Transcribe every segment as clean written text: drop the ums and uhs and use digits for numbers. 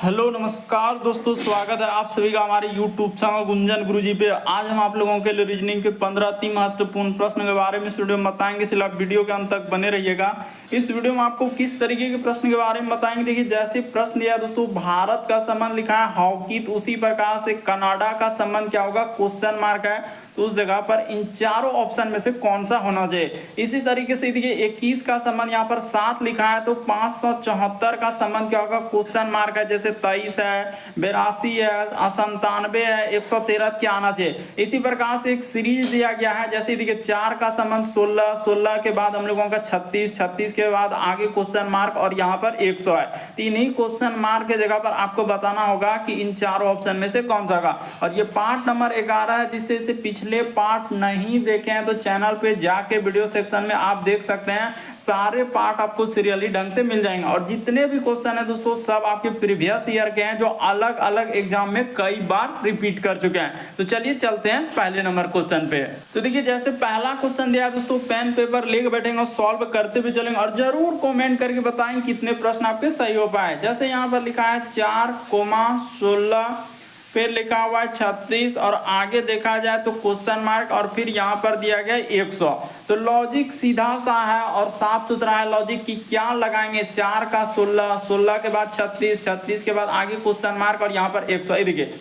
Hello नमस्कार दोस्तों, स्वागत है आप सभी का हमारे YouTube चैनल गुंजन गुरुजी पे। आज हम आप लोगों के लिए रीजनिंग के 15 अति महत्वपूर्ण प्रश्न के बारे में इस वीडियो में बताएंगे, इसलिए आप वीडियो के अंत तक बने रहिएगा। इस वीडियो में आपको किस तरीके के प्रश्न के बारे में बताएंगे। देखिए, जैसे प्रश्न दिया दोस्तों, भारत का संबंध लिखा है हॉकी, तो उसी प्रकार से कनाडा का संबंध क्या होगा, क्वेश्चन मार्क है, तो उस जगह पर इन चारों ऑप्शन में से कौन सा होना चाहिए। इसी तरीके से देखिए 21 का संबंध यहाँ पर 7 लिखा है, तो 574 का संबंध क्या होगा, क्वेश्चन मार्क है, जैसे 23 है, 82 है, 97 है, 113 क्या आना चाहिए। इसी प्रकार से एक सीरीज दिया गया है, जैसे देखिए 4 का संबंध 16, 16 के बाद हम लोगों का 36, 36 के बाद आगे क्वेश्चन मार्क और यहाँ पर 100 है। तीन ही क्वेश्चन मार्क के जगह पर आपको बताना होगा कि इन चारों ऑप्शन में से कौन सा होगा। और ये पार्ट नंबर 11 है, जिससे इसे पिछले पार्ट नहीं देखे हैं तो चैनल पे जाके वीडियो सेक्शन में आप देख सकते हैं। सारे पार्ट आपको सीरियली ढंग से मिल जाएंगे और जितने भी क्वेश्चन है दोस्तों सब आपके प्रीवियस ईयर के हैं, जो अलग अलग एग्जाम में कई बार रिपीट कर चुके हैं। तो चलिए चलते हैं पहले नंबर क्वेश्चन पे। तो देखिए, जैसे पहला क्वेश्चन दिया दोस्तों, पेन पेपर लेके बैठेंगे और सॉल्व करते हुए चलेंगे और जरूर कॉमेंट करके बताएं कितने प्रश्न आपके सही हो पाए। जैसे यहाँ पर लिखा है 4,16, फिर लिखा हुआ है 36 और आगे देखा जाए तो क्वेश्चन मार्क और फिर यहाँ पर दिया गया 100। तो लॉजिक सीधा सा है और साफ सुथरा है लॉजिक की। क्या लगाएंगे, 4 का 16, 16 के बाद 36, 36 के बाद आगे क्वेश्चन मार्क और यहाँ पर 100। देखिए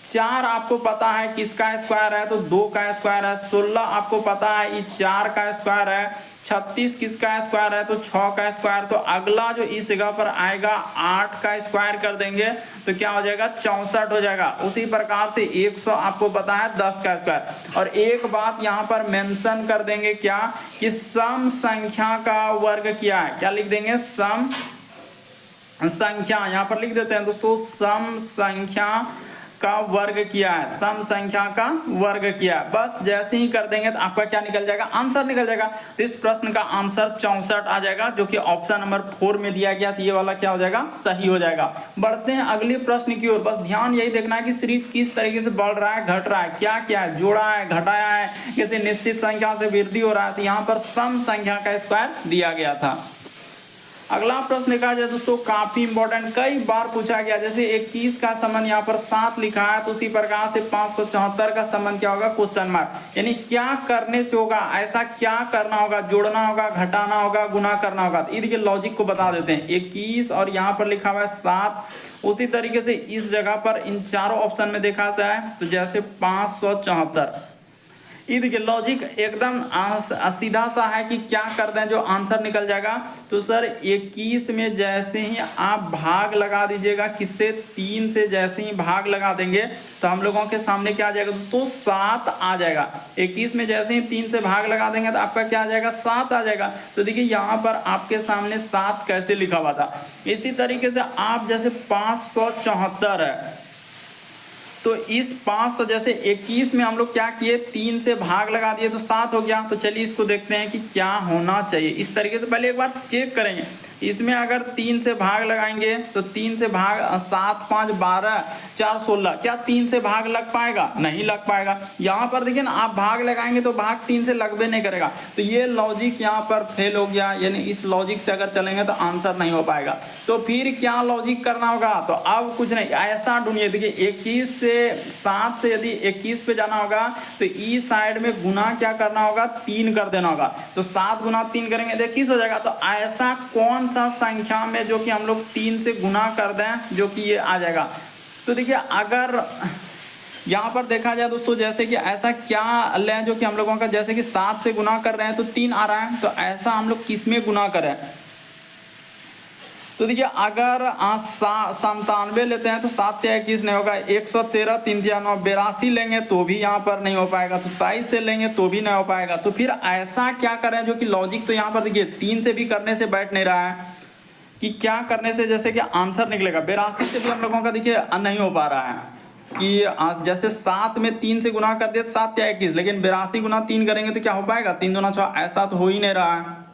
4 आपको पता है किसका स्क्वायर है, तो 2 का स्क्वायर है। 16 आपको पता है ये 4 का स्क्वायर है। 36 किसका स्क्वायर है, तो 6 का स्क्वायर। तो अगला जो इस जगह पर आएगा 8 का स्क्वायर कर देंगे तो क्या हो जाएगा, 64 हो जाएगा। उसी प्रकार से 100 आपको पता है 10 का स्क्वायर। और एक बात यहाँ पर मेंशन कर देंगे क्या, कि सम संख्या का वर्ग क्या है। क्या लिख देंगे, सम संख्या, यहाँ पर लिख देते हैं दोस्तों, सम संख्या का वर्ग किया है, सम संख्या का वर्ग किया है। बस जैसे ही कर देंगे तो आपका क्या निकल जाएगा, आंसर निकल जाएगा। तो इस प्रश्न का आंसर 64 आ जाएगा, जो कि ऑप्शन नंबर 4 में दिया गया। तो ये वाला क्या हो जाएगा, सही हो जाएगा। बढ़ते हैं अगले प्रश्न की ओर। बस ध्यान यही देखना है कि सीरीज किस तरीके से बढ़ रहा है, घट रहा है, क्या क्या है, जोड़ा है, घटाया है, किसी निश्चित संख्या से वृद्धि हो रहा है। तो यहाँ पर सम संख्या का स्क्वायर दिया गया था। अगला प्रश्न देखा जाए दोस्तों, काफी इंपॉर्टेंट, कई बार पूछा गया। जैसे 21 का संबंध यहाँ पर 7 लिखा है, तो उसी प्रकार से 574 का संबंध क्या होगा, क्वेश्चन मार्क। यानी क्या करने से होगा, ऐसा क्या करना होगा, जोड़ना होगा, घटाना होगा, गुना करना होगा। तो इसके लॉजिक को बता देते हैं। 21 और यहाँ पर लिखा हुआ है 7। उसी तरीके से इस जगह पर इन चारों ऑप्शन में देखा जाए तो जैसे 574। देखिए लॉजिक एकदम सीधा सा है कि क्या कर दें जो आंसर निकल जाएगा। तो सर 21 में जैसे ही आप भाग लगा दीजिएगा, किससे, 3 से जैसे ही भाग लगा देंगे तो हम लोगों के सामने क्या आ जाएगा दोस्तों, 7 आ जाएगा। 21 में जैसे ही 3 से भाग लगा देंगे तो आपका क्या आ जाएगा, 7 आ जाएगा। तो देखिए यहाँ पर आपके सामने 7 कैसे लिखा हुआ था। इसी तरीके से आप जैसे 574 है, तो इस 500 जैसे 21 में हम लोग क्या किए, 3 से भाग लगा दिए तो 7 हो गया। तो चलिए इसको देखते हैं कि क्या होना चाहिए। इस तरीके से पहले एक बार चेक करेंगे। इसमें अगर 3 से भाग लगाएंगे तो 3 से भाग 7, 5, 12, 4, 16, क्या 3 से भाग लग पाएगा, नहीं लग पाएगा। यहाँ पर देखिए ना, आप भाग लगाएंगे तो भाग 3 से लगबे नहीं करेगा। तो ये लॉजिक यहाँ पर फेल हो गया, यानी इस लॉजिक से अगर चलेंगे तो आंसर नहीं हो पाएगा। तो फिर क्या लॉजिक करना होगा, तो अब कुछ नहीं, ऐसा ढूंढिए। देखिए 21 से 7 से यदि 21 पे जाना होगा तो इस साइड में गुना क्या करना होगा, 3 कर देना होगा। तो 7 गुना 3 करेंगे तो 21 हो जाएगा। तो ऐसा कौन सा संख्या में जो कि हम लोग 3 से गुना कर दें जो कि ये आ जाएगा। तो देखिए अगर यहाँ पर देखा जाए दोस्तों, जैसे कि ऐसा क्या लें जो कि हम लोगों का, जैसे कि 7 से गुना कर रहे हैं तो 3 आ रहा है, तो ऐसा हम लोग किस में गुना करें। तो देखिए अगर 97 लेते हैं तो 7 या 21 नहीं होगा। 113, 3 या 9, 82 लेंगे तो भी यहाँ पर नहीं हो पाएगा। तो 23 से लेंगे तो भी नहीं हो पाएगा। तो फिर ऐसा क्या करें जो कि लॉजिक तो यहाँ पर देखिए 3 से भी करने से बैठ नहीं रहा है कि क्या करने से जैसे कि आंसर निकलेगा। 82 से भी हम लोगों का देखिए नहीं हो पा रहा है कि जैसे 7 में 3 से गुना कर दिया तो 7 या 21, लेकिन 82 गुना 3 करेंगे तो क्या हो पाएगा, 3 दूना 6, ऐसा तो हो ही नहीं रहा है।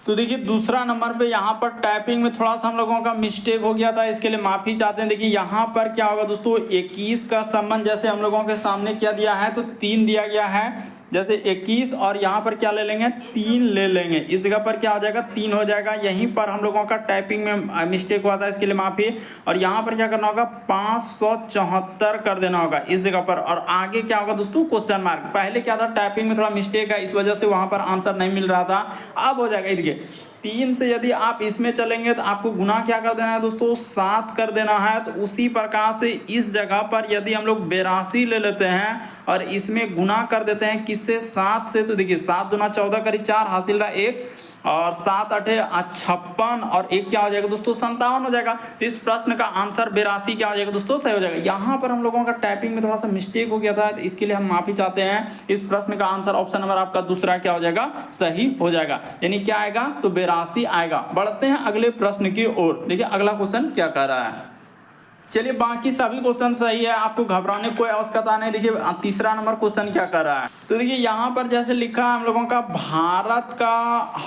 तो देखिए दूसरा नंबर पे यहाँ पर टाइपिंग में थोड़ा सा हम लोगों का मिस्टेक हो गया था, इसके लिए माफी चाहते हैं। देखिए यहाँ पर क्या होगा दोस्तों, 21 का संबंध जैसे हम लोगों के सामने क्या दिया है, तो 3 दिया गया है। जैसे 21 और यहाँ पर क्या ले लेंगे 3 ले लेंगे, इस जगह पर क्या हो जाएगा 3 हो जाएगा। यहीं पर हम लोगों का टाइपिंग में मिस्टेक हुआ था, इसके लिए माफी। और यहाँ पर क्या करना होगा 574 कर देना होगा इस जगह पर। और आगे क्या होगा दोस्तों क्वेश्चन मार्क। पहले क्या था टाइपिंग में थोड़ा मिस्टेक है, इस वजह से वहां पर आंसर नहीं मिल रहा था, अब हो जाएगा। देखिए 3 से यदि आप इसमें चलेंगे तो आपको गुना क्या कर देना है दोस्तों 7 कर देना है। तो उसी प्रकार से इस जगह पर यदि हम लोग 82 ले लेते हैं और इसमें गुना कर देते हैं किससे 7 से, तो देखिए 7 दूना 14 करी 4 हासिल रहा 1 और 7 8 56 और 1 क्या हो जाएगा दोस्तों 57 हो जाएगा। तो इस प्रश्न का आंसर 82 क्या हो जाएगा दोस्तों सही हो जाएगा। यहाँ पर हम लोगों का टाइपिंग में थोड़ा सा मिस्टेक हो गया था, तो इसके लिए हम माफी चाहते हैं। इस प्रश्न का आंसर ऑप्शन नंबर आपका दूसरा क्या हो जाएगा सही हो जाएगा, यानी क्या आएगा तो 82 आएगा। बढ़ते हैं अगले प्रश्न की ओर। देखिए अगला क्वेश्चन क्या कह रहा है। चलिए बाकी सभी क्वेश्चन सही है, आपको घबराने की कोई आवश्यकता नहीं। देखिए तीसरा नंबर क्वेश्चन क्या कर रहा है, तो देखिए यहाँ पर जैसे लिखा है हम लोगों का भारत का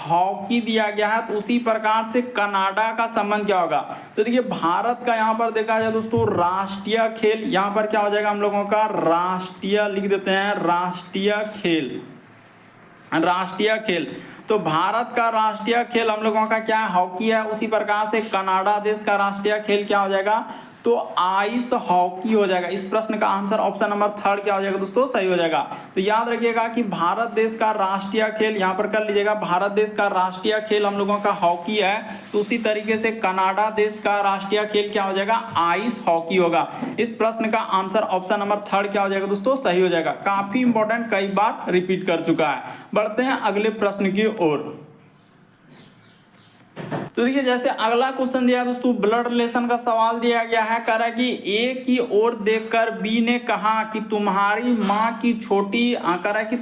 हॉकी दिया गया है, तो उसी प्रकार से कनाडा का संबंध क्या होगा। तो देखिए भारत का यहाँ पर देखा जाए दोस्तों राष्ट्रीय खेल, यहाँ पर क्या हो जाएगा हम लोगों का राष्ट्रीय लिख देते हैं, राष्ट्रीय खेल, राष्ट्रीय खेल। तो भारत का राष्ट्रीय खेल हम लोगों का क्या है हॉकी है। उसी प्रकार से कनाडा देश का राष्ट्रीय खेल क्या हो जाएगा तो आइस हॉकी हो जाएगा। इस प्रश्न का आंसर ऑप्शन नंबर 3 क्या हो जाएगा दोस्तों सही हो जाएगा। तो याद रखिएगा कि भारत देश का राष्ट्रीय खेल यहाँ पर कर लीजिएगा, भारत देश का राष्ट्रीय खेल हम लोगों का हॉकी है। तो उसी तरीके से कनाडा देश का राष्ट्रीय खेल क्या हो जाएगा आइस हॉकी होगा। इस प्रश्न का आंसर ऑप्शन नंबर 3 क्या हो जाएगा दोस्तों सही हो जाएगा। काफी इंपॉर्टेंट, कई बार रिपीट कर चुका है। बढ़ते हैं अगले प्रश्न की ओर। तो देखिए जैसे अगला क्वेश्चन दिया है दोस्तों ब्लड रिलेशन का सवाल दिया गया है। कह रहा है कि ए की ओर देखकर बी ने कहा कि तुम्हारी माँ की छोटी, कह रहा है कि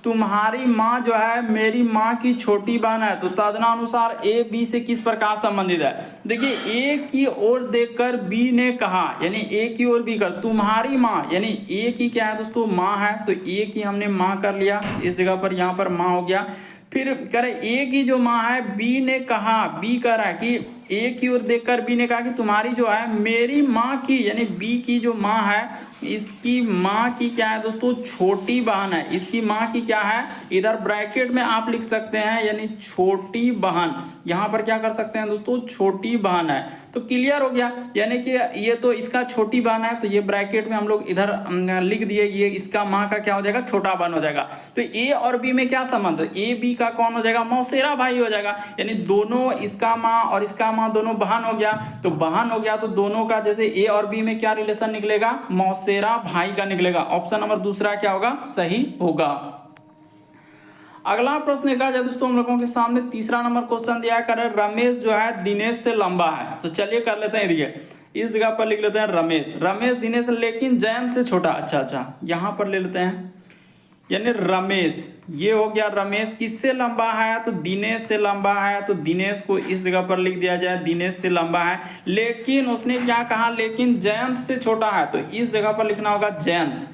तुम्हारी माँ जो है मेरी माँ की छोटी बहन है। तो तदनुसार ए बी से किस प्रकार संबंधित है। देखिए ए की ओर देखकर बी ने कहा, यानी ए की ओर बी कर तुम्हारी माँ, यानी ए की क्या है दोस्तों माँ है, तो ए की हमने माँ कर लिया, इस जगह पर यहाँ पर माँ हो गया। फिर कह रहे ए की जो माँ है बी ने कहा, बी कह रहा है कि ए की ओर देखकर बी ने कहा कि तुम्हारी जो है मेरी माँ की, यानी बी की जो माँ है इसकी माँ की क्या है दोस्तों छोटी बहन है। इसकी माँ की क्या है, इधर ब्रैकेट में आप लिख सकते हैं यानी छोटी बहन, यहाँ पर क्या कर सकते हैं दोस्तों छोटी बहन है। तो क्लियर हो गया, यानी कि ये तो इसका छोटी बहन है, तो ये ब्रैकेट में हम लोग इधर लिख दिए, ये इसका माँ का क्या हो जाएगा छोटा बहन हो जाएगा। तो ए और बी में क्या संबंध, ए बी का कौन हो जाएगा मौसेरा भाई हो जाएगा, यानी दोनों इसका माँ और इसका माँ दोनों बहन हो गया। तो बहन हो गया तो दोनों का जैसे ए और बी में क्या रिलेशन निकलेगा मौसेरा भाई का निकलेगा। ऑप्शन नंबर दूसरा क्या होगा सही होगा। अगला प्रश्न देखा जाए दोस्तों हम लोगों के सामने तीसरा नंबर क्वेश्चन दिया कर रमेश जो है दिनेश से लंबा है। तो चलिए कर लेते हैं, देखिए इस जगह पर लिख लेते हैं रमेश दिनेश लेकिन जयंत से छोटा। अच्छा यहाँ पर ले लेते हैं, यानी रमेश ये हो गया, रमेश किससे लंबा है तो दिनेश से लंबा है। तो दिनेश को इस जगह पर लिख दिया जाए दिनेश से लंबा है, लेकिन उसने क्या कहा लेकिन जयंत से छोटा है। तो इस जगह पर लिखना होगा जयंत,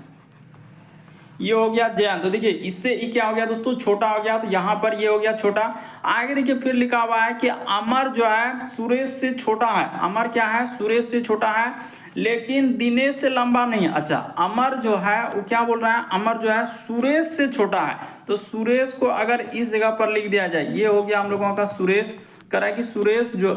ये हो गया जयंत। तो देखिए इससे ये क्या हो गया दोस्तों छोटा हो गया, तो यहाँ पर ये हो गया छोटा। आगे देखिए फिर लिखा हुआ है कि अमर जो है सुरेश से छोटा है, अमर क्या है सुरेश से छोटा है लेकिन दिनेश से लंबा नहीं है। अच्छा अमर जो है वो क्या बोल रहा है, अमर जो है सुरेश से छोटा है। तो सुरेश को अगर इस जगह पर लिख दिया जाए, ये हो गया हम लोगों का सुरेश, करा कि सुरेश जो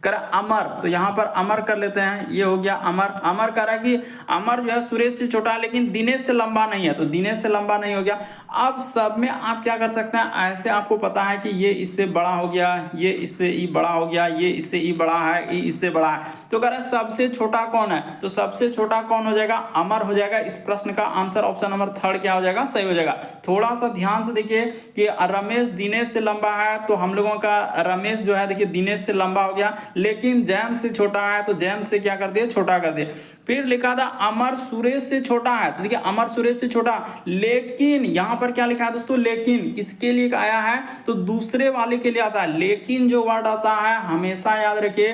करा अमर, तो यहाँ पर अमर कर लेते हैं, ये हो गया अमर करा कि अमर जो है सुरेश से छोटा लेकिन दिनेश से लंबा नहीं है। तो दिनेश से लंबा नहीं हो गया। अब सब में आप क्या कर सकते हैं, ऐसे आपको पता है कि ये इससे बड़ा हो गया, ये इससे ई बड़ा हो गया, ये इससे ई बड़ा है, ई इससे बड़ा है। तो कह रहा है सबसे छोटा कौन है, तो सबसे छोटा कौन हो जाएगा अमर हो जाएगा। इस प्रश्न का आंसर ऑप्शन नंबर 3 क्या हो जाएगा सही हो जाएगा। थोड़ा सा ध्यान से देखिए कि रमेश दिनेश से लंबा है, तो हम लोगों का रमेश जो है देखिए दिनेश से लंबा हो गया, लेकिन जयंत से छोटा है तो जयंत से क्या कर दिए छोटा कर दिए। फिर लिखा था अमर सुरेश से छोटा है, तो देखिए अमर सुरेश से छोटा, लेकिन यहां पर क्या लिखा है दोस्तों लेकिन किसके लिए आया है तो दूसरे वाले के लिए आता है। लेकिन जो वर्ड आता है हमेशा याद रखिए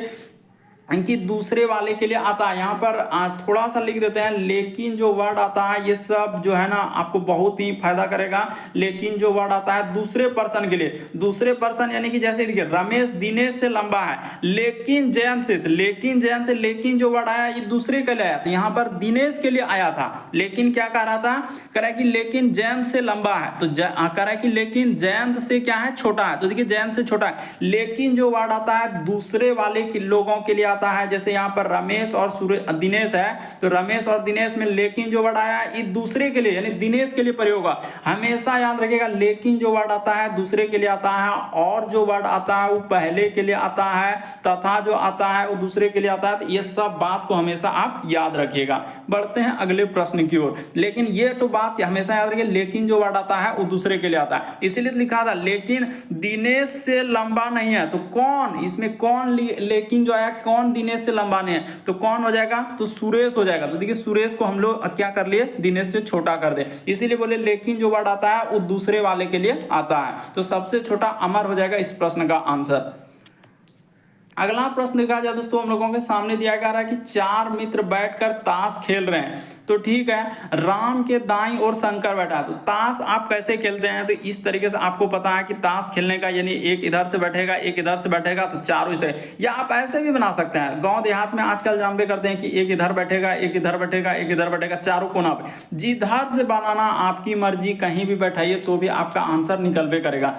इनकी दूसरे वाले के लिए आता है। यहाँ पर थोड़ा सा लिख देते हैं, लेकिन जो वर्ड आता है ये सब जो है ना आपको बहुत ही फायदा करेगा। लेकिन जो वर्ड आता है दूसरे पर्सन के लिए, दूसरे पर्सन यानी कि जैसे देखिए रमेश दिनेश से लंबा है, लेकिन जयंत से, लेकिन जयंत से लेकिन जो वर्ड आया ये दूसरे के लिए आया। तो यहाँ पर दिनेश के लिए आया था, लेकिन क्या कह रहा था, कह रहा है कि लेकिन जयंत से लंबा है, तो कह रहा है कि लेकिन जयंत से क्या है, छोटा है। तो देखिए जयंत से छोटा है, लेकिन जो वर्ड आता है दूसरे वाले के लोगों के लिए आता है। जैसे यहाँ पर रमेश और दिनेश है, तो रमेश और दिनेश में लेकिन जो वर्ड आया ये दूसरे के लिए यानी दिनेश के लिए प्रयोग होगा। हमेशा याद रखिएगा लेकिन जो वर्ड आता है दूसरे के लिए आता है, और जो वर्ड आता है वो पहले के लिए आता है, तथा जो आता है वो दूसरे के लिए आता है। तो ये सब बात को हमेशा आप याद रखिएगा। बढ़ते हैं अगले प्रश्न की ओर। लेकिन ये तो बात हमेशा याद रखिए, लेकिन जो वर्ड आता है वो दूसरे के लिए आता है, इसीलिए लिखा था लेकिन दिनेश से लंबा नहीं है। तो कौन इसमें, कौन लेकिन जो आया कौन दिनेश से लंबा नहीं है, तो कौन हो जाएगा, तो सुरेश हो जाएगा। तो देखिए सुरेश को हम लोग क्या कर लिए, दिनेश से छोटा कर दे, इसीलिए बोले लेकिन जो वर्ड आता है वो दूसरे वाले के लिए आता है। तो सबसे छोटा अमर हो जाएगा इस प्रश्न का आंसर। अगला प्रश्न देखा जाए दोस्तों, हम लोगों के सामने दिया गया है कि 4 मित्र बैठकर ताश खेल रहे हैं। तो ठीक है, राम के दाईं ओर शंकर बैठा है। तो ताश आप कैसे खेलते हैं, तो इस तरीके से आपको पता है कि ताश खेलने का यानी एक इधर से बैठेगा एक इधर से बैठेगा, तो चारों इस तरह, या आप ऐसे भी बना सकते हैं। गांव देहात में आजकल जानबे करते हैं कि एक इधर बैठेगा एक इधर बैठेगा एक इधर बैठेगा, चारों कोना पे। जिधर से बनाना आपकी मर्जी, कहीं भी बैठाइए तो भी आपका आंसर निकलबे करेगा।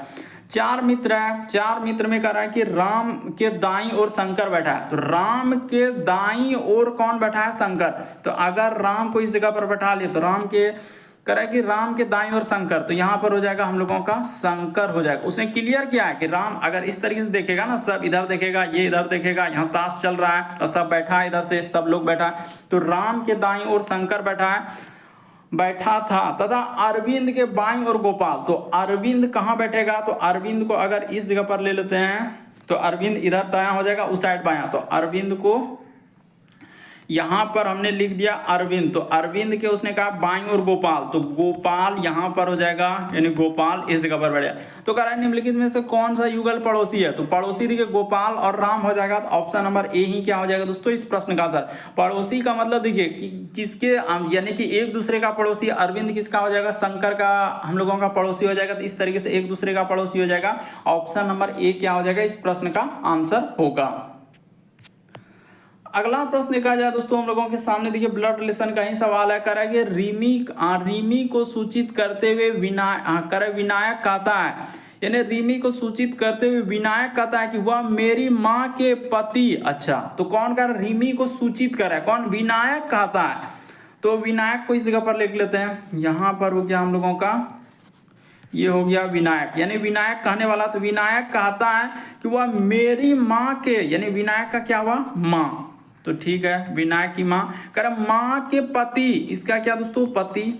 4 मित्र है, 4 मित्र में कह रहा है कि राम के दाईं ओर शंकर बैठा है। तो राम के दाईं ओर कौन बैठा है, शंकर। तो अगर राम को इस जगह पर बैठा लिए तो राम के कह रहा है कि राम के दाईं ओर शंकर, तो यहाँ पर हो जाएगा हम लोगों का शंकर हो जाएगा। उसने क्लियर किया है कि राम अगर इस तरीके से देखेगा ना, सब इधर देखेगा ये इधर देखेगा, यहाँ ताश चल रहा है और सब बैठा है इधर से, सब लोग बैठा है, तो राम के दाईं ओर शंकर बैठा था तथा अरविंद के बाईं ओर गोपाल। तो अरविंद कहाँ बैठेगा, तो अरविंद को अगर इस जगह पर ले लेते हैं तो अरविंद इधर दायां हो जाएगा, उस साइड बायां। तो अरविंद को यहां पर हमने लिख दिया अरविंद, तो अरविंद के उसने कहा बाईं ओर गोपाल, तो गोपाल यहां पर हो जाएगा यानी गोपाल इस जगह पर बैठेगा। तो कह रहा है निम्नलिखित में से कौन सा युगल पड़ोसी है, तो पड़ोसी देखिए गोपाल और राम हो जाएगा। तो ऑप्शन नंबर ए ही क्या हो जाएगा दोस्तों इस प्रश्न का आंसर। पड़ोसी का मतलब देखिए कि किसके यानी कि एक दूसरे का पड़ोसी। अरविंद किसका हो जाएगा, शंकर का हम लोगों का पड़ोसी हो जाएगा। तो इस तरीके से एक दूसरे का पड़ोसी हो जाएगा। ऑप्शन नंबर ए क्या हो जाएगा इस प्रश्न का आंसर होगा। अगला प्रश्न देखा जाए दोस्तों, हम लोगों के सामने देखिए ब्लड रिलेशन का ही सवाल है। कह रहा है कि रिमी को सूचित करते हुए विनायक कहता है, यानी रिमी को सूचित करते हुए विनायक कहता है कि वह मेरी माँ के पति। अच्छा, तो कौन कह रहा है, रिमी को सूचित कर रहा है, कौन, विनायक कहता है। तो विनायक को इस जगह पर लिख लेते हैं, यहाँ पर हो गया हम लोगों का, ये हो गया विनायक, यानी विनायक कहने वाला। तो विनायक कहता है कि वह मेरी माँ के, यानी विनायक का क्या हुआ, माँ। तो ठीक है, विनायक की माँ, कह रहा माँ के पति, इसका क्या दोस्तों, पति।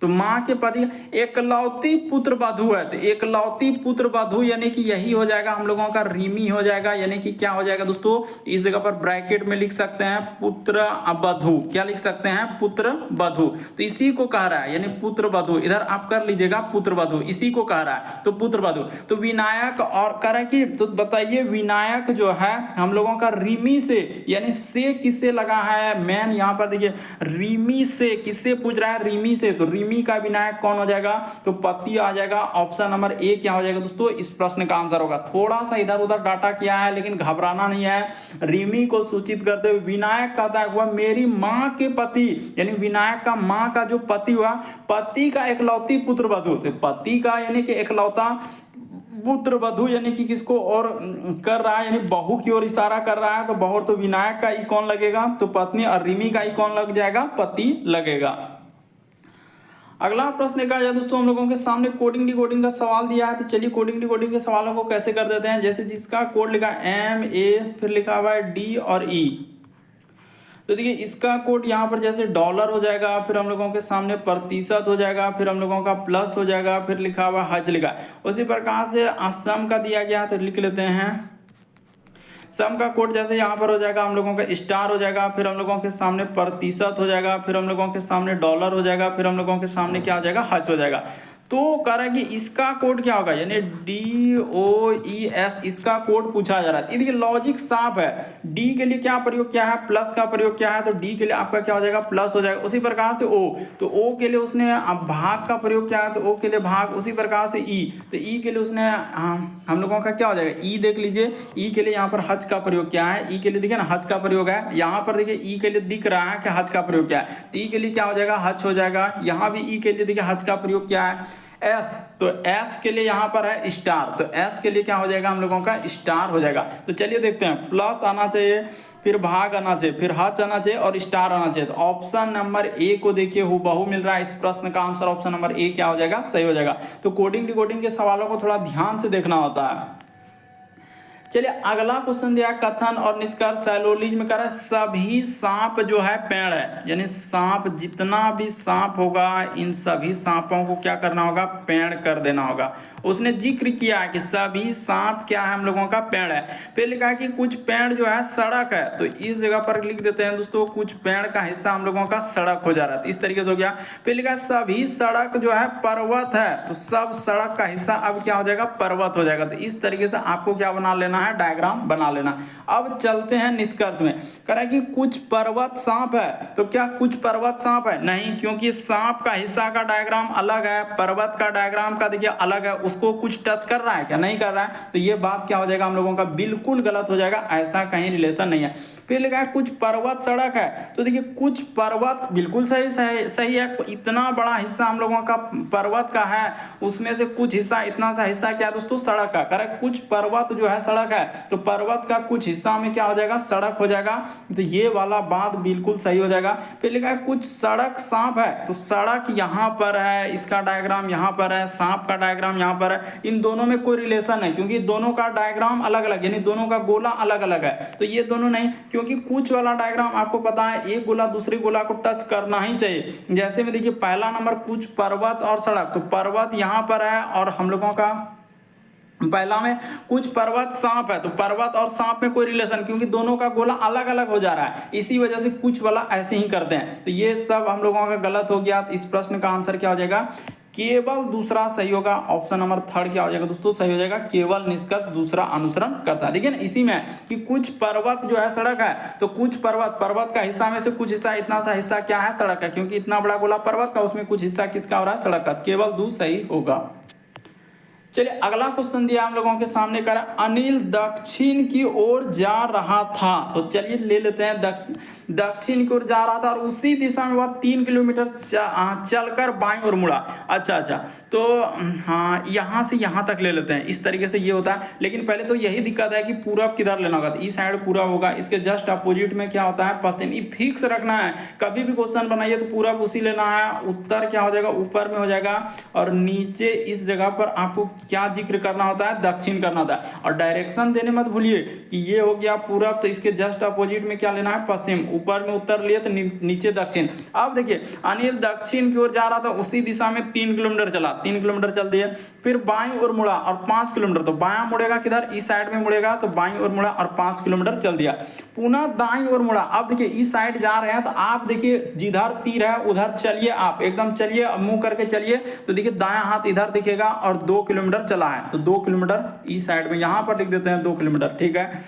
तो माँ के पति एकलौती पुत्र वधु है। तो एकलौती पुत्र वधु यानी कि यही हो जाएगा हम लोगों का रिमी हो जाएगा, यानी कि क्या हो जाएगा दोस्तों, इस जगह पर ब्रैकेट में लिख सकते हैं पुत्र वधु। क्या लिख सकते हैं, पुत्र वधु। तो इसी को कह रहा है, यानी पुत्र वधु, इधर आप कर लीजिएगा पुत्र वधु, इसी को कह रहा है। तो पुत्र वधु, तो विनायक और कह रहा है कि, तो बताइए विनायक जो है हम लोगों का रिमी से, यानी से किससे लगा है, मैन यहाँ पर देखिए रिमी से किससे पूछ रहा है, रिमी से। तो रिमी का विनायक कौन हो जाएगा, तो पति आ जाएगा। ऑप्शन नंबर ए क्या हो जाएगा दोस्तों इस प्रश्न का आंसर होगा। थोड़ा सा इधर उधर डाटा किया है लेकिन घबराना नहीं है। रिमी को सूचित करते हुए विनायक कहता है वह मेरी माँ के पति, यानी विनायक का माँ का जो पति हुआ, पति का एकलौती पुत्र वधु। तो पति का यानी कि एकलौता पुत्र वधु यानी कि किसको और कर रहा है, यानी बहू की ओर इशारा कर रहा है। तो बहू, तो विनायक का ई कौन लगेगा, तो पत्नी, और रिमी का ई कौन लग जाएगा, पति लगेगा। अगला प्रश्न देखा जाए दोस्तों, हम लोगों के सामने कोडिंग डिकोडिंग का सवाल दिया है। तो चलिए कोडिंग डिकोडिंग के सवालों को कैसे कर देते हैं। जैसे जिसका कोड लिखा एम ए, फिर लिखा हुआ है डी और ई। तो देखिए इसका कोड यहाँ पर जैसे डॉलर हो जाएगा, फिर हम लोगों के सामने प्रतिशत हो जाएगा, फिर हम लोगों का प्लस हो जाएगा, फिर लिखा हुआ हज लिखा है। उसी प्रकार से असम का दिया गया तो लिख लेते हैं सम का कोड, जैसे यहाँ पर हो जाएगा हम लोगों का स्टार हो जाएगा, फिर हम लोगों के सामने प्रतिशत हो जाएगा, फिर हम लोगों के सामने डॉलर हो जाएगा, फिर हम लोगों के सामने क्या हो जाएगा, हज हो जाएगा। तो कह रहा है कि इसका कोड क्या होगा, यानी DOES इसका कोड पूछा जा रहा है। ये देखिए लॉजिक साफ है, डी के लिए क्या प्रयोग क्या है, प्लस का प्रयोग क्या है, तो डी के लिए आपका क्या हो जाएगा, प्लस हो जाएगा। उसी प्रकार से ओ, तो ओ के लिए उसने भाग का प्रयोग क्या है, तो ओ के लिए भाग। उसी प्रकार से ई, तो ई के लिए उसने हम लोगों का क्या हो जाएगा, ई देख लीजिए, ई के लिए यहाँ पर हज का प्रयोग क्या है, ई के लिए देखिए ना हज का प्रयोग है। यहाँ पर देखिए ई के लिए दिख रहा है कि हज का प्रयोग क्या है, तो ई के लिए क्या हो जाएगा, हज हो जाएगा। यहाँ भी ई के लिए देखिए हज का प्रयोग क्या है, एस, तो एस के लिए यहाँ पर है स्टार, तो एस के लिए क्या हो जाएगा हम लोगों का, स्टार हो जाएगा। तो चलिए देखते हैं, प्लस आना चाहिए, फिर भाग आना चाहिए, फिर हज आना चाहिए और स्टार आना चाहिए। तो ऑप्शन नंबर ए को देखिए हूबहू मिल रहा है। इस प्रश्न का आंसर ऑप्शन नंबर ए क्या हो जाएगा, सही हो जाएगा। तो कोडिंग डिकोडिंग के सवालों को थोड़ा ध्यान से देखना होता है। चलिए अगला क्वेश्चन दिया, कथन और निष्कर्ष सैलोलिज्म कर सभी सांप जो है पेड़ है, यानी सांप जितना भी सांप होगा इन सभी सांपों को क्या करना होगा, पेड़ कर देना होगा। उसने जिक्र किया है कि सभी सांप क्या है हम लोगों का, पेड़ है। फिर लिखा है कि कुछ पेड़ जो है सड़क है, तो इस जगह पर लिख देते हैं दोस्तों, कुछ पेड़ का हिस्सा हम लोगों का सड़क हो जा रहा है, तो इस तरीके से हो गया। फिर लिखा है सभी सड़क जो है पर्वत है, तो सब सड़क का हिस्सा अब क्या हो जाएगा, पर्वत हो जाएगा। तो इस तरीके से आपको क्या बना लेना है, डायग्राम बना लेना। अब चलते हैं निष्कर्ष में, कह रहा है कि कुछ पर्वत सांप है, तो क्या कुछ पर्वत सांप है, नहीं, क्योंकि सांप का हिस्सा का डायग्राम अलग है, पर्वत का डायग्राम का देखिए अलग है, उसको कुछ टच कर रहा है क्या, नहीं कर रहा है, तो ये बात क्या हो जाएगा हम लोगों का, बिल्कुल गलत हो जाएगा, ऐसा कहीं रिलेशन नहीं है। फिर लिखा है कुछ पर्वत सड़क है, तो देखिए कुछ पर्वत बिल्कुल सही है, इतना बड़ा हिस्सा हम लोगों का पर्वत का है, उसमें से कुछ हिस्सा, इतना सा हिस्सा क्या है दोस्तों, सड़क का। करेक्ट, कुछ पर्वत जो है सड़क है, तो पर्वत का कुछ हिस्सा में क्या हो जाएगा, सड़क हो जाएगा, तो ये वाला बात बिल्कुल सही हो जाएगा। फिर लिखा है कुछ सड़क सांप है, तो सड़क यहाँ पर है, इसका डायग्राम यहाँ पर है, सांप का डायग्राम यहाँ पर है, इन दोनों में कोई रिलेशन है, क्योंकि दोनों का डायग्राम अलग अलग, यानी दोनों का गोला अलग अलग है, तो ये दोनों नहीं, क्योंकि कुछ वाला डायग्राम आपको पता है एक गोला दूसरे गोला को टच करना ही चाहिए। जैसे में देखिए पहला नंबर कुछ पर्वत और सड़क, तो पर्वत यहाँ पर है और हम लोगों का पहला में कुछ पर्वत सांप है, तो पर्वत और सांप में कोई रिलेशन, क्योंकि दोनों का गोला अलग अलग हो जा रहा है, इसी वजह से कुछ वाला ऐसे ही करते हैं, तो ये सब हम लोगों का गलत हो गया। तो इस प्रश्न का आंसर क्या हो जाएगा, केवल दूसरा सही होगा। ऑप्शन नंबर थर्ड क्या हो जाएगा दोस्तों, सही हो जाएगा, केवल निष्कर्ष दूसरा अनुसरण करता है। देखिए ना इसी में कि कुछ पर्वत जो है सड़क है, तो कुछ पर्वत का हिस्सा में से कुछ हिस्सा, इतना सा हिस्सा क्या है, सड़क है, क्योंकि इतना बड़ा गोला पर्वत का, उसमें कुछ हिस्सा किसका हो रहा है, सड़क का, केवल दो सही होगा। चलिए अगला क्वेश्चन दिया हम लोगों के सामने, कर अनिल दक्षिण की ओर जा रहा था, तो चलिए ले लेते हैं, दक्षिण की ओर जा रहा था और उसी दिशा में वह 3 किलोमीटर चलकर बाईं ओर मुड़ा। अच्छा, तो हाँ यहाँ से यहाँ तक ले लेते हैं, इस तरीके से ये होता है। लेकिन पहले तो यही दिक्कत है कि पूरब किधर लेना होगा, तो इस साइड पूरब होगा, इसके जस्ट अपोजिट में क्या होता है, पश्चिम। ये फिक्स रखना है, कभी भी क्वेश्चन बनाइए तो पूरब उसी लेना है, उत्तर क्या हो जाएगा, ऊपर में हो जाएगा, और नीचे इस जगह पर आपको क्या जिक्र करना होता है, दक्षिण करना होता है। और डायरेक्शन देने मत भूलिए कि ये हो गया पूरब, तो इसके जस्ट अपोजिट में क्या लेना है, पश्चिम, ऊपर में उत्तर लिए तो नीचे दक्षिण। अब देखिए अनिल दक्षिण की ओर जा रहा था, उसी दिशा में 3 किलोमीटर चला, 3 किलोमीटर चल दिए, फिर बाईं ओर मुड़ा और 5 किलोमीटर, तो बायां मुड़ेगा किधर, इस साइड में मुड़ेगा, तो बाईं ओर मुड़ा और 5 किलोमीटर चल दिया, पुनः दाईं ओर मुड़ा। अब देखिए इस साइड जा रहे हैं, तो आप देखिए जिधर तीर है उधर चलिए, आप एकदम चलिए, मुंह करके चलिए, तो देखिए दायां हाथ इधर दिखेगा और 2 किलोमीटर चला है, तो 2 किलोमीटर इस साइड में, यहां पर लिख देते हैं 2 किलोमीटर, ठीक है,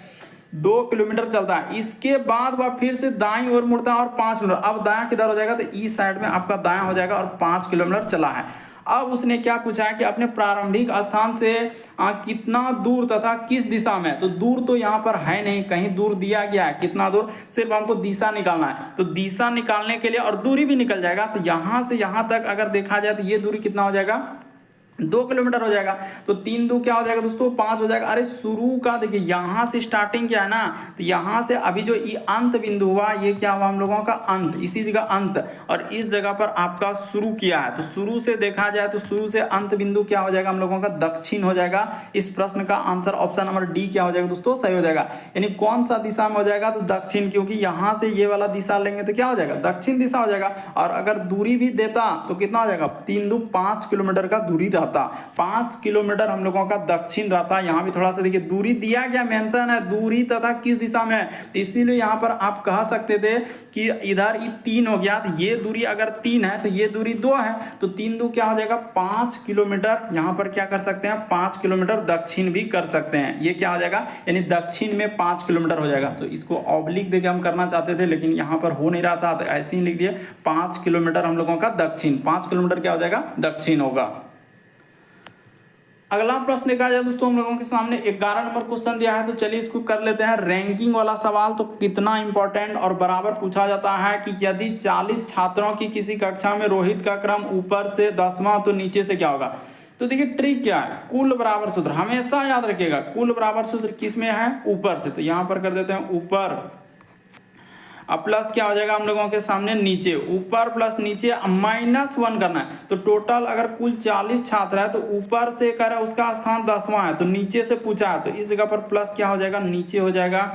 2 किलोमीटर चलता है। इसके बाद वह फिर से दाईं ओर मुड़ता है और 5 किलोमीटर, अब दायां किधर हो जाएगा, तो इस साइड में आपका दायां हो जाएगा और 5 किलोमीटर चला है। अब उसने क्या पूछा है कि अपने प्रारंभिक स्थान से कितना दूर तथा किस दिशा में, तो दूर तो यहाँ पर है नहीं, कहीं दूर दिया गया है, कितना दूर, सिर्फ हमको दिशा निकालना है, तो दिशा निकालने के लिए और दूरी भी निकल जाएगा, तो यहाँ से यहाँ तक अगर देखा जाए तो ये दूरी कितना हो जाएगा, 2 किलोमीटर हो जाएगा, तो 3 2 क्या हो जाएगा दोस्तों, 5 हो जाएगा। अरे शुरू का देखिए यहाँ से स्टार्टिंग क्या है ना, तो यहाँ से अभी जो ये अंत बिंदु हुआ, ये क्या हुआ हम लोगों का अंत, इसी जगह अंत, और इस जगह पर आपका शुरू किया है, तो शुरू से देखा जाए तो शुरू से अंत बिंदु क्या हो जाएगा हम लोगों का, दक्षिण हो जाएगा। इस प्रश्न का आंसर ऑप्शन नंबर डी क्या हो जाएगा दोस्तों, सही हो जाएगा। यानी कौन सा दिशा में हो जाएगा, तो दक्षिण, क्योंकि यहाँ से ये वाला दिशा लेंगे तो क्या हो जाएगा, दक्षिण दिशा हो जाएगा। और अगर दूरी भी देता तो कितना हो जाएगा, 3 2 5 किलोमीटर का दूरी रहता, रहता। 5 किलोमीटर हम लोगों का दक्षिण रहता। यहाँ भी थोड़ा सा देखिए दूरी दिया गया, मेंशन है दूरी तथा किस दिशा में है, तो इसीलिए यहाँ पर आप कह सकते थे कि इधर 3 हो गया, तो ये दूरी अगर 3 है तो ये दूरी 2 है, तो 3 2 क्या हो जाएगा 5 किलोमीटर। यहाँ पर क्या कर सकते हैं 5 किलोमीटर दक्षिण भी कर सकते हैं, ये क्या हो जाएगा यानी दक्षिण में 5 किलोमीटर हो जाएगा। तो इसको ऑब्लिक देके हम करना चाहते थे लेकिन यहाँ पर हो नहीं रहा था, तो ऐसे ही लिख दिए 5 किलोमीटर हम लोगों का दक्षिण। 5 किलोमीटर क्या हो जाएगा दक्षिण होगा। अगला प्रश्न देखा जाए दोस्तों हम लोगों के सामने 11 नंबर क्वेश्चन दिया है, तो चलिए इसको कर लेते हैं। रैंकिंग वाला सवाल तो कितना इंपॉर्टेंट और बराबर पूछा जाता है कि यदि 40 छात्रों की किसी कक्षा में रोहित का क्रम ऊपर से 10वां तो नीचे से क्या होगा। तो देखिए ट्रिक क्या है, कुल बराबर सूत्र हमेशा याद रखिएगा, कुल बराबर सूत्र किस में है ऊपर से, तो यहां पर कर देते हैं ऊपर, अब प्लस क्या हो जाएगा हम लोगों के सामने नीचे, ऊपर प्लस नीचे -1 करना है। तो टोटल अगर कुल 40 छात्र है तो ऊपर से करे उसका स्थान 10वां है, तो नीचे से पूछा है, तो इस जगह पर प्लस क्या हो जाएगा नीचे हो जाएगा,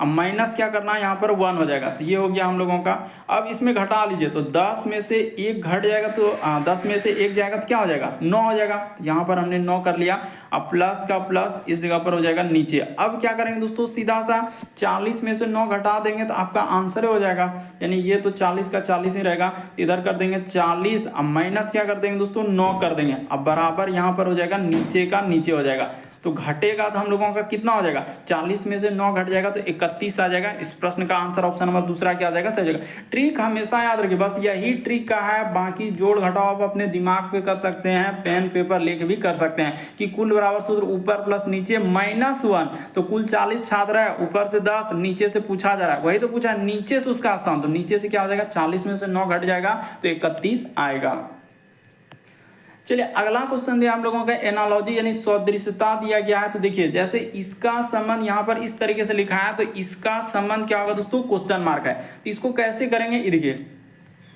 अब माइनस क्या करना है यहाँ पर 1 हो जाएगा, तो ये हो गया हम लोगों का। अब इसमें घटा लीजिए, तो 10 में से 1 घट जाएगा, तो 10 में से 1 जाएगा तो क्या हो जाएगा 9 हो जाएगा, तो यहाँ पर हमने 9 कर लिया। अब प्लस का प्लस इस जगह पर हो जाएगा नीचे। अब क्या करेंगे दोस्तों सीधा सा 40 में से 9 घटा देंगे तो आपका आंसर हो जाएगा, यानी ये तो 40 का 40 ही रहेगा, इधर कर देंगे 40, अब माइनस क्या कर देंगे दोस्तों 9 कर देंगे, अब बराबर यहाँ पर हो जाएगा नीचे का नीचे हो जाएगा, तो घटेगा तो हम लोगों का कितना हो जाएगा 40 में से 9 घट जाएगा तो 31 आ जाएगा। इस प्रश्न का आंसर ऑप्शन नंबर दूसरा क्या आ जाएगा सही जाएगा। ट्रिक हमेशा याद रखिए, बस यही ट्रिक का है, बाकी जोड़ घटाव आप अपने दिमाग पे कर सकते हैं, पेन पेपर लेके भी कर सकते हैं कि कुल बराबर सूत्र ऊपर प्लस नीचे -1, तो कुल 40 छात्र है, ऊपर से 10 नीचे से पूछा जा रहा है, वही तो पूछा नीचे से उसका स्थान, तो नीचे से क्या हो जाएगा 40 में से 9 घट जाएगा तो 31 आएगा। चलिए अगला क्वेश्चन दिया हम लोगों का एनालॉजी यानी सदृशता दिया गया है, तो देखिए जैसे इसका संबंध यहाँ पर इस तरीके से लिखा है, तो इसका संबंध क्या होगा दोस्तों क्वेश्चन मार्क है, तो इसको कैसे करेंगे ये देखिए,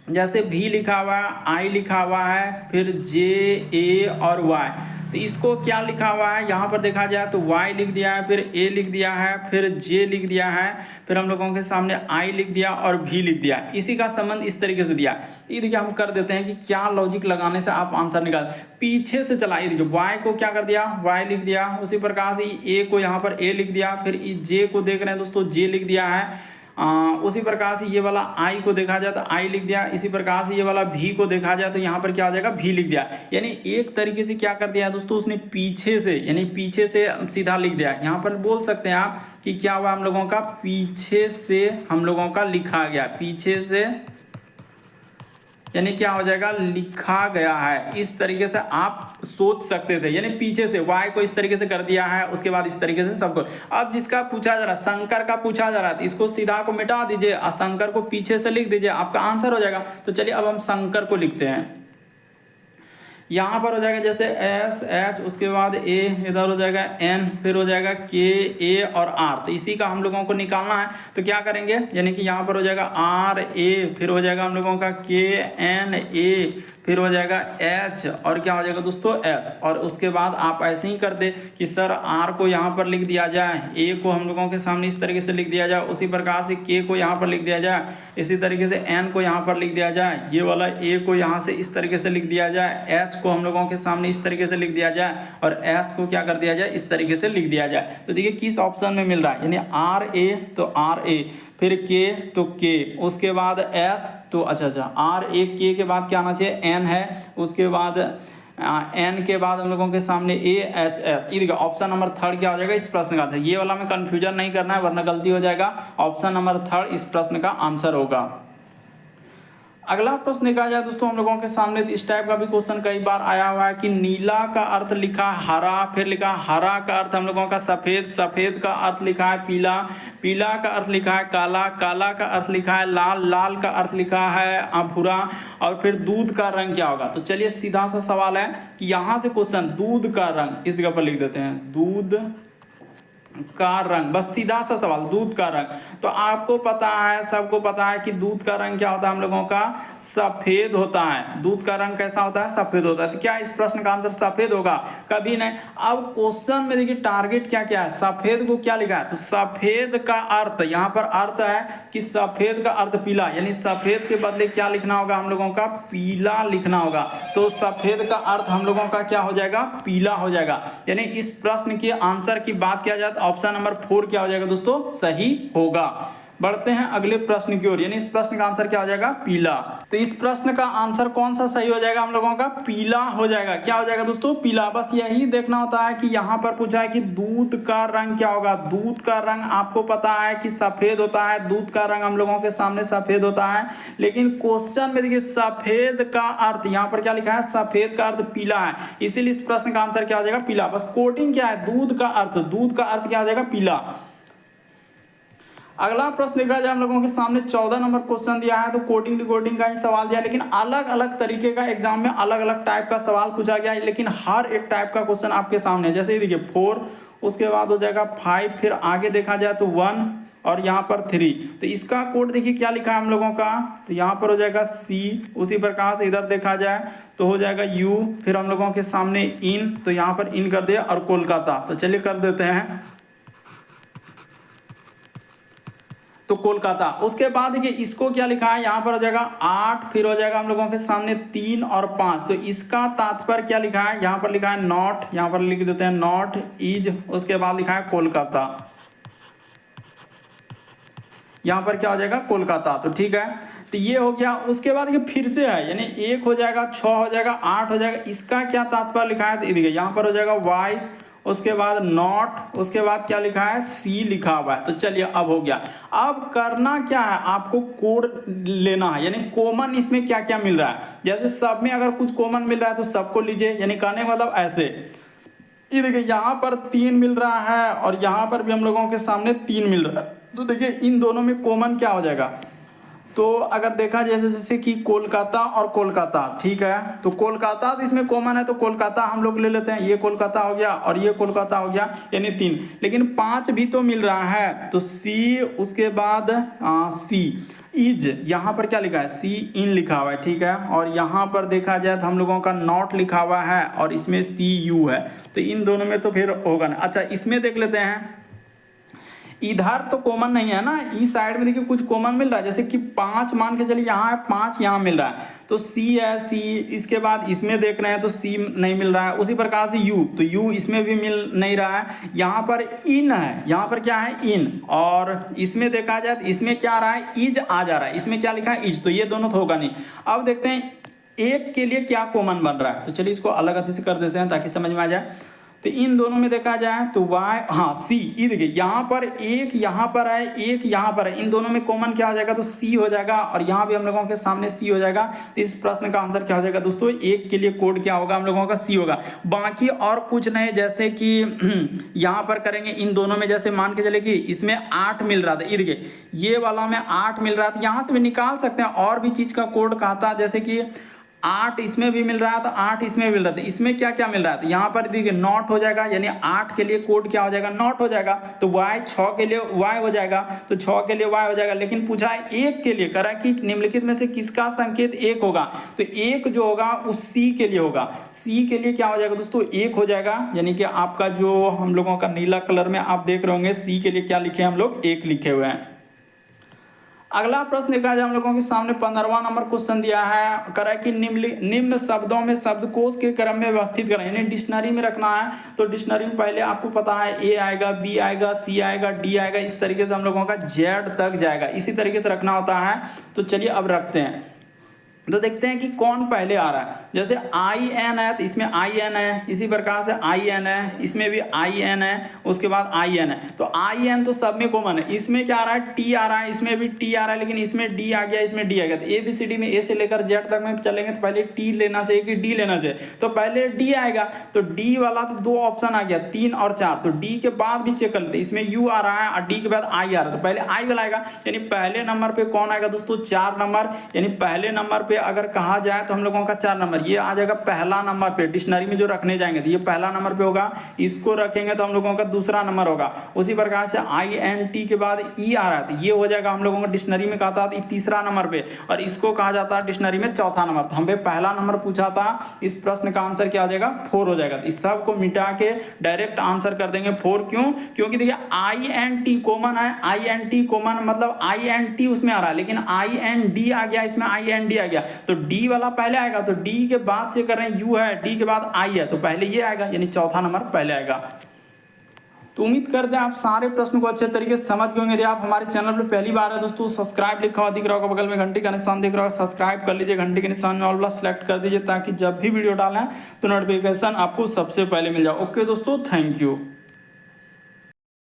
जैसे भी लिखा हुआ है, आई लिखा हुआ है, फिर जे ए और वाई, तो इसको क्या लिखा हुआ है यहाँ पर देखा जाए तो y लिख दिया है, फिर a लिख दिया है, फिर j लिख दिया है, फिर हम लोगों के सामने i लिख दिया और v लिख दिया, इसी का संबंध इस तरीके से दिया। ये देखिए हम कर देते हैं कि क्या लॉजिक लगाने से आप आंसर निकाल, पीछे से चला, ये देखिए y को क्या कर दिया y लिख दिया, उसी प्रकार से a को यहाँ पर a लिख दिया, फिर j को देख रहे हैं दोस्तों j लिख दिया है, उसी प्रकार से ये वाला i को देखा जाए तो i लिख दिया, इसी प्रकार से ये वाला v को देखा जाए तो यहाँ पर क्या हो जाएगा v लिख दिया, यानी एक तरीके से क्या कर दिया दोस्तों उसने पीछे से, यानी पीछे से सीधा लिख दिया। यहाँ पर बोल सकते हैं आप कि क्या हुआ हम लोगों का पीछे से हम लोगों का लिखा गया, पीछे से यानी क्या हो जाएगा लिखा गया है, इस तरीके से आप सोच सकते थे, यानी पीछे से y को इस तरीके से कर दिया है, उसके बाद इस तरीके से सबको। अब जिसका पूछा जा रहा है शंकर का पूछा जा रहा है, तो इसको सीधा को मिटा दीजिए और शंकर को पीछे से लिख दीजिए, आपका आंसर हो जाएगा। तो चलिए अब हम शंकर को लिखते हैं, यहाँ पर हो जाएगा जैसे एस एच, उसके बाद ए, इधर हो जाएगा एन, फिर हो जाएगा के ए और आर, तो इसी का हम लोगों को निकालना है। तो क्या करेंगे यानी कि यहाँ पर हो जाएगा आर ए, फिर हो जाएगा हम लोगों का के एन ए, फिर हो जाएगा एच और क्या हो जाएगा दोस्तों एस, और उसके बाद आप ऐसे ही कर दे कि सर आर को यहाँ पर लिख दिया जाए, ए को हम लोगों के सामने इस तरीके से लिख दिया जाए, उसी प्रकार से के को यहाँ पर लिख दिया जाए, इसी तरीके से एन को यहाँ पर लिख दिया जाए, ये वाला ए को यहाँ से इस तरीके से लिख दिया जाए, एच को हम लोगों के सामने इस तरीके से लिख दिया जाए और एस को क्या कर दिया जाए इस तरीके से लिख दिया जाए। तो देखिए किस ऑप्शन में मिल रहा है, यानी आर ए तो आर ए, फिर के तो के, उसके बाद एस तो अच्छा आर ए के के बाद क्या आना चाहिए एन है, उसके बाद एन के बाद हम लोगों के सामने ए एच एस। ये देखिए ऑप्शन नंबर 3 क्या हो जाएगा इस प्रश्न का, ये वाला में कंफ्यूजन नहीं करना है वरना गलती हो जाएगा। ऑप्शन नंबर 3 इस प्रश्न का आंसर होगा। अगला प्रश्न देखा जाए दोस्तों हम लोगों के सामने, इस टाइप का भी क्वेश्चन कई बार आया हुआ है कि नीला का अर्थ लिखा हरा, फिर लिखा हरा का अर्थ हम लोगों का सफेद, सफेद का अर्थ लिखा है पीला, पीला का अर्थ लिखा है काला, काला का अर्थ लिखा है लाल, लाल का अर्थ लिखा है भूरा, और फिर दूध का रंग क्या होगा। तो चलिए सीधा सा सवाल है कि यहाँ से क्वेश्चन दूध का रंग इस जगह पर लिख देते हैं, दूध का रंग, बस सीधा सा सवाल, दूध का रंग। तो आपको पता है, सबको पता है कि दूध का रंग क्या होता है हम लोगों का, सफेद होता है। दूध का रंग कैसा होता है, सफेद होता है। तो क्या इस प्रश्न का आंसर सफेद होगा, कभी नहीं। अब क्वेश्चन में देखिए टारगेट क्या क्या है, सफेद को क्या लिखा है, तो सफेद का अर्थ, यहाँ पर अर्थ है कि सफेद का अर्थ पीला, यानी सफेद के बदले क्या लिखना होगा हम लोगों का, पीला लिखना होगा। तो सफेद का अर्थ हम लोगों का क्या हो जाएगा, पीला हो जाएगा। यानी इस प्रश्न के आंसर की बात किया जाए तो ऑप्शन नंबर 4 क्या हो जाएगा दोस्तों, सही होगा। बढ़ते हैं अगले प्रश्न की ओर, यानी इस प्रश्न का आंसर क्या हो जाएगा, पीला। तो इस प्रश्न का आंसर कौन सा सही हो जाएगा हम लोगों का, पीला हो जाएगा। क्या हो जाएगा दोस्तों, पीला। बस यही देखना होता है कि यहाँ पर पूछा है कि दूध का रंग क्या होगा। दूध का रंग आपको पता है कि सफेद होता है, दूध का रंग हम लोगों के सामने सफेद होता है। लेकिन क्वेश्चन में देखिए सफेद का अर्थ, यहाँ पर क्या लिखा है, सफेद का अर्थ पीला है, इसीलिए इस प्रश्न का आंसर क्या हो जाएगा, पीला। बस कोडिंग क्या है, दूध का अर्थ, दूध का अर्थ क्या हो जाएगा, पीला। अगला प्रश्न देखा जाए हम लोगों के सामने 14 नंबर क्वेश्चन दिया है। तो कोडिंग डिकोडिंग का ही सवाल दिया है, लेकिन अलग अलग तरीके का एग्जाम में अलग अलग टाइप का सवाल पूछा गया है, लेकिन हर एक टाइप का क्वेश्चन आपके सामने है। जैसे देखिए 4, उसके बाद हो जाएगा 5, फिर आगे देखा जाए तो 1 और यहाँ पर 3। तो इसका कोड देखिए क्या लिखा है हम लोगों का, तो यहाँ पर हो जाएगा C। उसी प्रकार से इधर देखा जाए तो हो जाएगा U, फिर हम लोगों के सामने इन, तो यहाँ पर इन कर दिया, और कोलकाता। तो चलिए कर देते हैं, तो कोलकाता। उसके बाद देखिए इसको क्या लिखा है, यहाँ पर हो जाएगा 8, फिर हो जाएगा हम लोगों के सामने 3 और 5। तो इसका तात्पर्य क्या लिखा है, यहाँ पर लिखा है नॉट, यहाँ पर लिख देते हैं नॉट इज, उसके बाद लिखा है कोलकाता, यहाँ पर क्या हो जाएगा, कोलकाता। तो ठीक है, तो ये हो गया। उसके बाद ये फिर से है, यानी 1 हो जाएगा, 6 हो जाएगा, 8 हो जाएगा। इसका क्या तात्पर्य लिखा है, तो देखिए यहाँ पर हो जाएगा वाई, उसके बाद नॉट, उसके बाद क्या लिखा है, सी लिखा हुआ है। तो चलिए अब हो गया। अब करना क्या है, आपको कोड लेना है, यानी कॉमन इसमें क्या क्या मिल रहा है। जैसे सब में अगर कुछ कॉमन मिल रहा है तो सबको लीजिए, यानी कहने का मतलब ऐसे, ये देखिए यहाँ पर 3 मिल रहा है और यहाँ पर भी हम लोगों के सामने 3 मिल रहा है। तो देखिए इन दोनों में कॉमन क्या हो जाएगा, तो अगर देखा जैसे कि कोलकाता और कोलकाता, ठीक है, तो कोलकाता तो इसमें कॉमन है, तो कोलकाता हम लोग ले लेते हैं। ये कोलकाता हो गया और ये कोलकाता हो गया, यानी 3। लेकिन 5 भी तो मिल रहा है, तो सी, उसके बाद सी इज, यहाँ पर क्या लिखा है, सी इन लिखा हुआ है, ठीक है। और यहाँ पर देखा जाए तो हम लोगों का नॉट लिखा हुआ है और इसमें सी यू है। तो इन दोनों में तो फिर होगा ना। अच्छा इसमें देख लेते हैं, इधर तो कॉमन नहीं है ना, इस साइड में देखिए कुछ कॉमन मिल रहा है। जैसे कि 5 मान के चलिए, यहाँ है 5, यहाँ मिल रहा है, तो C है, C। इसके बाद इसमें देख रहे हैं तो C नहीं मिल रहा है। उसी प्रकार से U, तो U इसमें भी मिल नहीं रहा है। यहाँ पर इन है, यहाँ पर क्या है, इन। और इसमें देखा जाए तो इसमें क्या आ रहा है, इज आ जा रहा है। इसमें क्या लिखा है, इज। तो ये दोनों तो होगा नहीं। अब देखते हैं एक के लिए क्या कॉमन बन रहा है, तो चलिए इसको अलग हाथ से कर देते हैं ताकि समझ में आ जाए। तो इन दोनों में देखा जाए तो y, हाँ C, ये देखिए यहाँ पर एक, यहाँ पर है एक, यहाँ पर है, इन दोनों में कॉमन क्या हो जाएगा, तो C हो जाएगा। और यहाँ भी हम लोगों के सामने C हो जाएगा। तो इस प्रश्न का आंसर क्या हो जाएगा दोस्तों, एक के लिए कोड क्या होगा हम लोगों का, C होगा। बाकी और कुछ नहीं, जैसे कि यहाँ पर करेंगे इन दोनों में, जैसे मान के चले कि इसमें 8 मिल रहा था, ये देखिए ये वाला में 8 मिल रहा था, यहाँ से भी निकाल सकते हैं। और भी चीज का कोड कहा था, जैसे कि 8 इसमें भी मिल रहा है, तो 8 इसमें मिल रहा था। इसमें क्या क्या मिल रहा है, तो यहाँ पर देखिए नॉट हो जाएगा, यानी 8 के लिए कोड क्या हो जाएगा, नॉट हो जाएगा। तो y 6 के लिए y हो जाएगा, तो 6 के लिए y हो जाएगा। लेकिन पूछा है एक के लिए, करा कि निम्नलिखित में से किसका संकेत 1 होगा, तो 1 जो होगा उस C के लिए होगा। C के लिए क्या हो जाएगा दोस्तों, 1 हो जाएगा। यानी कि आपका जो हम लोगों का नीला कलर में आप देख रहे होंगे, C के लिए क्या लिखे हम लोग, 1 लिखे हुए हैं। अगला प्रश्न देखा जाए हम लोगों के सामने 15वां नंबर क्वेश्चन दिया है, करा कि निम्न शब्दों में शब्दकोश के क्रम में व्यवस्थित करें, यानी डिक्शनरी में रखना है। तो डिक्शनरी में पहले आपको पता है ए आएगा, बी आएगा, सी आएगा, डी आएगा, इस तरीके से हम लोगों का जेड तक जाएगा, इसी तरीके से रखना होता है। तो चलिए अब रखते हैं, तो देखते हैं कि कौन पहले आ रहा है। जैसे आई एन है तो इसमें आई एन है, इसी प्रकार से आई एन है, इसमें भी आई एन है, उसके बाद आई एन है। तो आई एन तो सब में कॉमन है। इसमें क्या आ रहा है, टी आ रहा है, इसमें भी टी आ रहा है, लेकिन इसमें डी आ गया, इसमें डी आ गया। तो ए बी सी डी में ए से लेकर जेड तक में चलेंगे तो पहले टी लेना चाहिए कि डी लेना चाहिए, तो पहले डी आएगा। तो डी वाला तो 2 ऑप्शन आ गया, 3 और 4। तो डी के बाद भी चेक कर लेते, इसमें यू आ रहा है और डी के बाद आई आ रहा है, तो पहले आई वाला आएगा। यानी पहले नंबर पे कौन आएगा दोस्तों, 4 नंबर, यानी पहले नंबर पे अगर कहा जाए तो हम लोगों का 4 नंबर ये आ जाएगा पहला नंबर पे, डिक्शनरी में जो रखने जाएंगे तो ये पहला नंबर पे होगा। इसको रखेंगे तो हम लोगों का दूसरा नंबर होगा। उसी प्रकार से INT के बाद ई आ रहा है तो ये हो जाएगा हम लोगों का डिक्शनरी में कहा था तीसरा नंबर पे, और इसको कहा जाता है डिक्शनरी में चौथा नंबर। तो हमें पहला नंबर पूछा था, इस प्रश्न का आंसर क्या आ जाएगा 4 हो जाएगा। इस सब को मिटा के डायरेक्ट आंसर कर देंगे 4। क्यों? क्योंकि देखिए INT कॉमन है, INT कॉमन मतलब INT उसमें आ रहा है, लेकिन IND आ गया, इसमें IND आ गया तो D वाला पहले आएगा। तो D के बाद चेक कर रहे हैं U है, D के बाद I है तो पहले ये आएगा, यानी चौथा नंबर पहले आएगा। तो उम्मीद करते हैं आप सारे प्रश्न को अच्छे तरीके से समझ गए होंगे। यदि आप हमारे चैनल पर पहली बार है दोस्तों, सब्सक्राइब लिखा हुआ दिख रहा होगा, बगल में घंटी का निशान दिख रहा होगा, सब्सक्राइब कर लीजिए, घंटी के निशान में ऑल वाला सेलेक्ट कर दीजिए ताकि जब भी वीडियो डालें तो नोटिफिकेशन आपको सबसे पहले मिल जाए। ओके दोस्तों, थैंक यू।